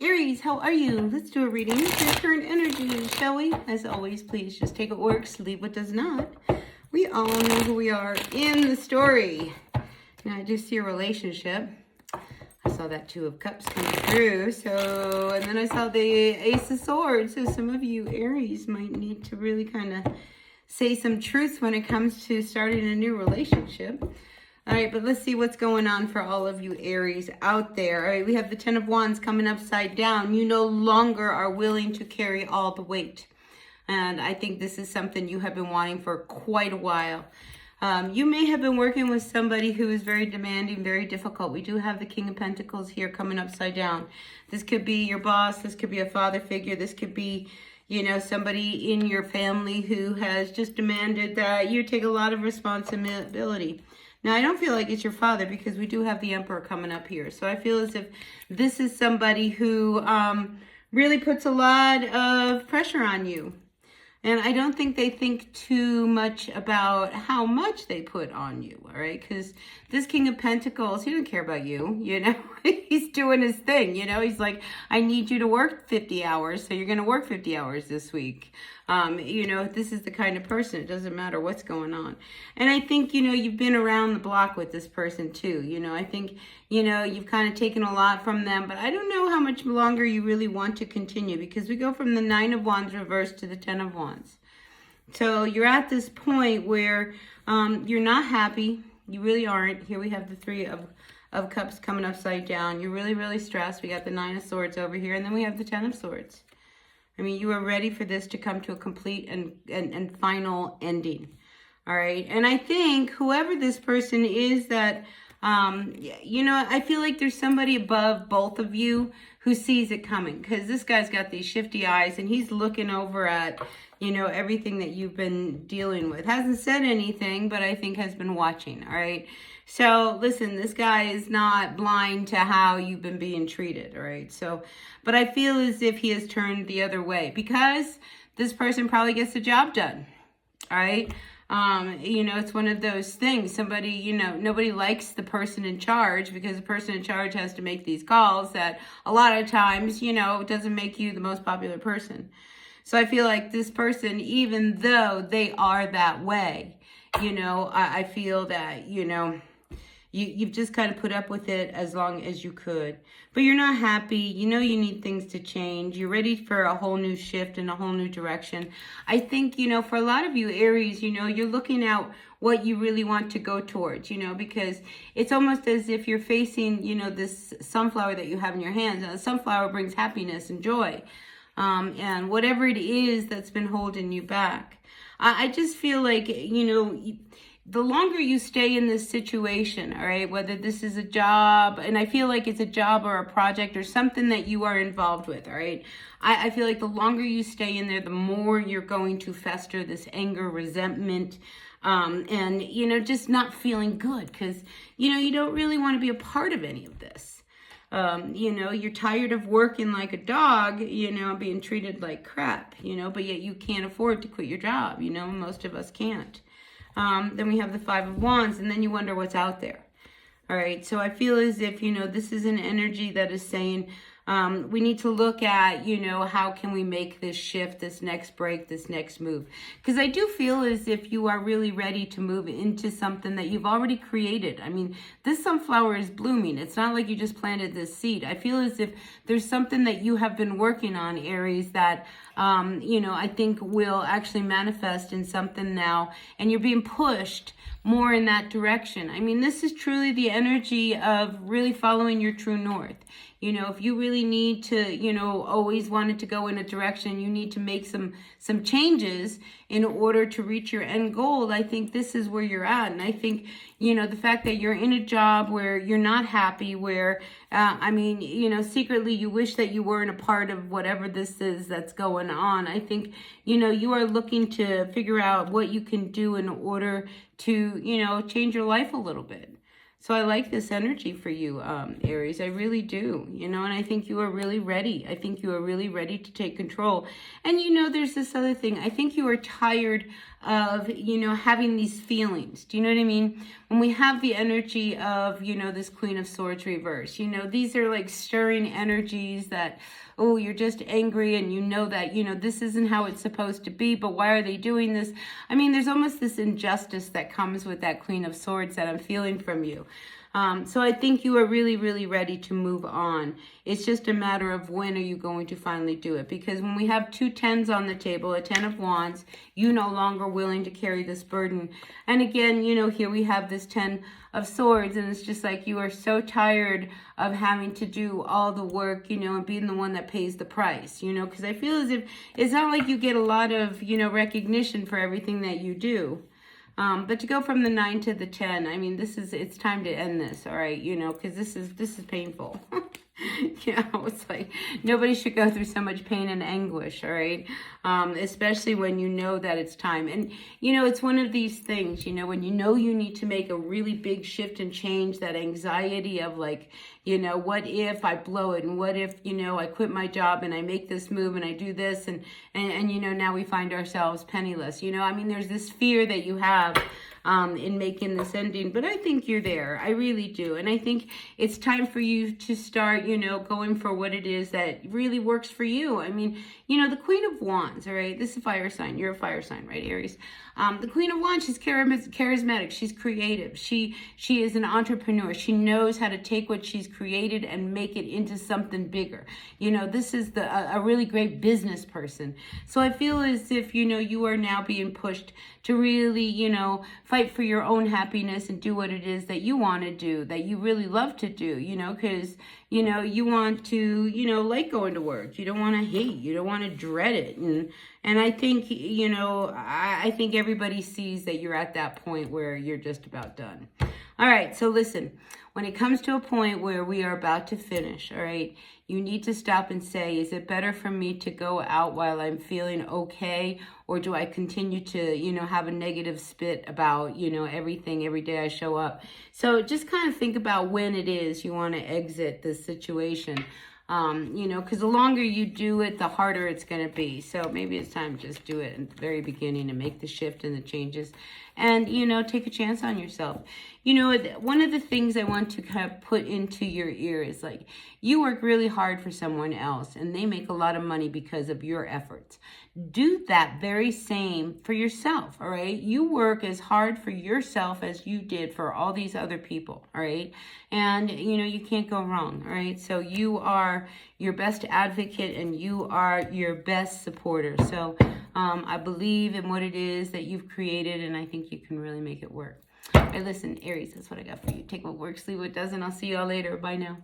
Aries, how are you? Let's do a reading. Your current energy, shall we? As always, please just take what works, leave what does not. We all know who we are in the story. Now, I do see a relationship. I saw that Two of Cups come through. And then I saw the Ace of Swords. So some of you Aries might need to really kind of say some truth when it comes to starting a new relationship. All right, but let's see what's going on for all of you Aries out there. All right, we have the Ten of Wands coming upside down. You no longer are willing to carry all the weight. And I think this is something you have been wanting for quite a while. You may have been working with somebody who is very demanding, very difficult. We do have the King of Pentacles here coming upside down. This could be your boss. This could be a father figure. This could be, you know, somebody in your family who has just demanded that you take a lot of responsibility. Now, I don't feel like it's your father because we do have the Emperor coming up here. So I feel as if this is somebody who really puts a lot of pressure on you. And I don't think they think too much about how much they put on you, all right? Because this King of Pentacles, he doesn't care about you, you know? He's doing his thing, you know? He's like, I need you to work 50 hours, so you're going to work 50 hours this week. You know, this is the kind of person, it doesn't matter what's going on. And I think, you know, you've been around the block with this person too. You know, I think, you know, you've kind of taken a lot from them, but I don't know how much longer you really want to continue because we go from the Nine of Wands reversed to the Ten of Wands. So you're at this point where you're not happy. You really aren't. Here we have the Three of Cups coming upside down. You're really, really stressed. We got the Nine of Swords over here, and then we have the Ten of Swords. I mean, you are ready for this to come to a complete and final ending. All right. And I think whoever this person is that, you know, I feel like there's somebody above both of you who sees it coming because this guy's got these shifty eyes and he's looking over at, you know, everything that you've been dealing with. Hasn't said anything, but I think has been watching. All right. So listen, this guy is not blind to how you've been being treated. All right. So, but I feel as if he has turned the other way because this person probably gets the job done. All right. You know, it's one of those things. Somebody, you know, nobody likes the person in charge because the person in charge has to make these calls that a lot of times, you know, doesn't make you the most popular person. So I feel like this person, even though they are that way, you know, I feel that, you know, you've just kind of put up with it as long as you could. But you're not happy. You know you need things to change. You're ready for a whole new shift and a whole new direction. I think, you know, for a lot of you Aries, you know, you're looking at what you really want to go towards, you know, because it's almost as if you're facing, you know, this sunflower that you have in your hands. Now, the sunflower brings happiness and joy. And whatever it is that's been holding you back. I just feel like, you know, the longer you stay in this situation, all right, whether this is a job, and I feel like it's a job or a project or something that you are involved with, all right, I feel like the longer you stay in there, the more you're going to fester this anger, resentment, and, you know, just not feeling good because, you know, you don't really want to be a part of any of this. You know, you're tired of working like a dog, you know, being treated like crap, you know, but yet you can't afford to quit your job, you know, most of us can't. Then we have the Five of Wands, and then you wonder what's out there. All right, so I feel as if, you know, this is an energy that is saying we need to look at, you know, how can we make this shift, this next break, this next move? Because I do feel as if you are really ready to move into something that you've already created. I mean, this sunflower is blooming. It's not like you just planted this seed. I feel as if there's something that you have been working on, Aries, that, you know, I think will actually manifest in something now. And you're being pushed more in that direction. I mean, this is truly the energy of really following your true north. You know, if you really need to, you know, always wanted to go in a direction, you need to make some changes in order to reach your end goal. I think this is where you're at. And I think, you know, the fact that you're in a job where you're not happy, where, I mean, you know, secretly you wish that you weren't a part of whatever this is that's going on. I think, you know, you are looking to figure out what you can do in order to, you know, change your life a little bit. So I like this energy for you, Aries. I really do, you know, and I think you are really ready. I think you are really ready to take control. And, you know, there's this other thing. I think you are tired of, you know, having these feelings. Do you know what I mean? When we have the energy of, you know, this Queen of Swords reverse, you know, these are like stirring energies that, oh, you're just angry and you know that, you know, this isn't how it's supposed to be, but why are they doing this? I mean, there's almost this injustice that comes with that Queen of Swords that I'm feeling from you. So I think you are really, really ready to move on. It's just a matter of when are you going to finally do it. Because when we have 2 tens on the table, a 10 of wands, you no longer willing to carry this burden. And again, you know, here we have this 10 of swords, and it's just like you are so tired of having to do all the work, you know, and being the one that pays the price, you know, because I feel as if it's not like you get a lot of, you know, recognition for everything that you do. But to go from the 9 to the 10, I mean, it's time to end this, all right, you know, because this is painful. You know, it's like nobody should go through so much pain and anguish, all right? Especially when you know that it's time. And, you know, it's one of these things, you know, when you know you need to make a really big shift and change, that anxiety of like, you know, what if I blow it? And what if, you know, I quit my job and I make this move and I do this and you know, now we find ourselves penniless. You know, I mean, there's this fear that you have in making this ending, but I think you're there. I really do. And I think it's time for you to start, you know, going for what it is that really works for you. I mean, you know, the Queen of Wands, all right, this is a fire sign. You're a fire sign, right, Aries? The Queen of Wands, she's charismatic. She's creative. She is an entrepreneur. She knows how to take what she's created and make it into something bigger. You know, this is a really great business person. So I feel as if, you know, you are now being pushed to really, you know, fight for your own happiness and do what it is that you want to do, that you really love to do, you know, because, you know, you want to, you know, like going to work. You don't want to hate. You don't want to dread it. And I think, you know, I think everybody sees that you're at that point where you're just about done. All right, so listen, when it comes to a point where we are about to finish, all right, you need to stop and say, is it better for me to go out while I'm feeling okay? Or do I continue to, you know, have a negative spit about, you know, everything every day I show up? So just kind of think about when it is you want to exit this situation. You know, because the longer you do it, the harder it's going to be. So maybe it's time to just do it at the very beginning and make the shift and the changes and, you know, take a chance on yourself. You know, one of the things I want to kind of put into your ear is like, you work really hard for someone else and they make a lot of money because of your efforts. Do that very same for yourself, all right? You work as hard for yourself as you did for all these other people, all right? And, you know, you can't go wrong, all right? So you are your best advocate and you are your best supporter. So I believe in what it is that you've created and I think you can really make it work. All right, listen, Aries, that's what I got for you. Take what works, leave what doesn't. I'll see you all later. Bye now.